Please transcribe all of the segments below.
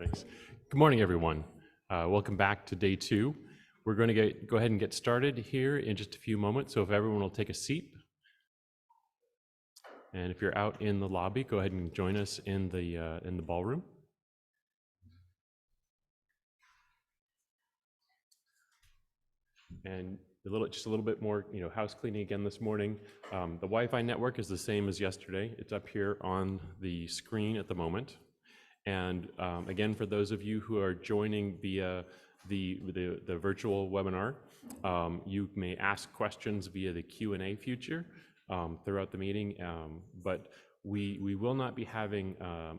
Thanks. Good morning, everyone. Welcome back to day 2. We're going to go ahead and get started here in just a few moments. So if everyone will take a seat. And if you're out in the lobby, go ahead and join us in the ballroom. And just a little bit more, house cleaning again this morning. The Wi-Fi network is the same as yesterday. It's up here on the screen at the moment. And again, for those of you who are joining via the virtual webinar, you may ask questions via the Q&A feature throughout the meeting, but we will not be having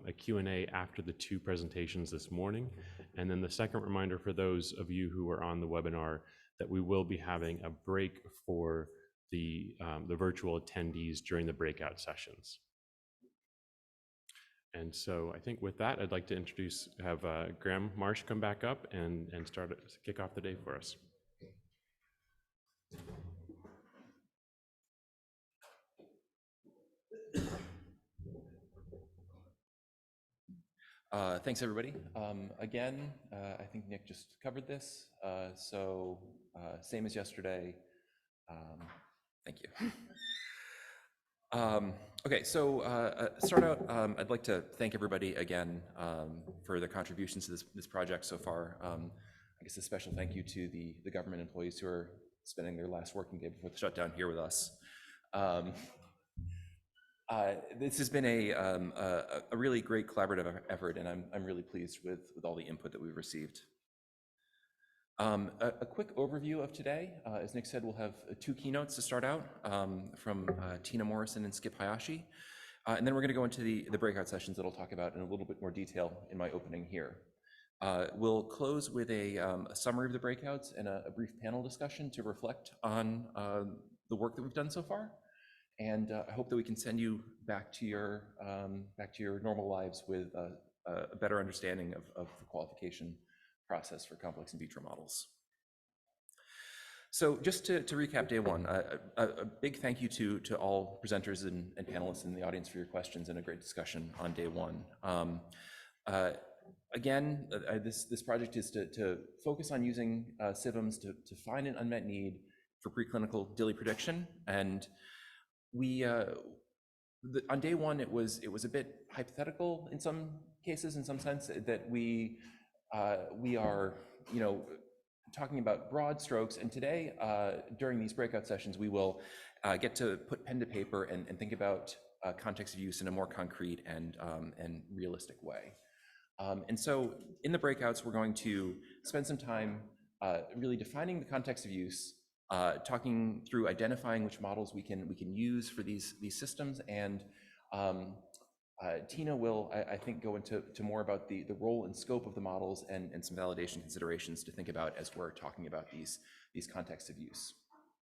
a Q&A after the 2 presentations this morning. And then the second reminder for those of you who are on the webinar that we will be having a break for the virtual attendees during the breakout sessions. And so I think with that, I'd like to have Graham Marsh come back up and kick off the day for us. Thanks, everybody. Again, I think Nick just covered this, so same as yesterday. Thank you. Okay, so start out, I'd like to thank everybody again for their contributions to this project so far. I guess a special thank you to the government employees who are spending their last working day before the shutdown here with us. This has been a really great collaborative effort, and I'm really pleased with all the input that we've received. A quick overview of today. As Nick said, we'll have 2 keynotes to start out from Tina Morrison and Skip Hayashi. And then we're going to go into the breakout sessions that I'll talk about in a little bit more detail in my opening here. We'll close with a summary of the breakouts and a brief panel discussion to reflect on the work that we've done so far. And I hope that we can send you back to your normal lives with a better understanding of the qualification process for complex in vitro models. So just to recap day 1, a big thank you to all presenters and panelists in the audience for your questions and a great discussion on day 1. Again, this project is to focus on using CIVMs to find an unmet need for preclinical DILI prediction. And on day 1, it was a bit hypothetical in some cases, in some sense, that we are, talking about broad strokes. And today, during these breakout sessions, we will get to put pen to paper and think about context of use in a more concrete and realistic way. And so in the breakouts, we're going to spend some time really defining the context of use, talking through identifying which models we can use for these systems, and Tina will, I think, go into more about the role and scope of the models and some validation considerations to think about as we're talking about these contexts of use.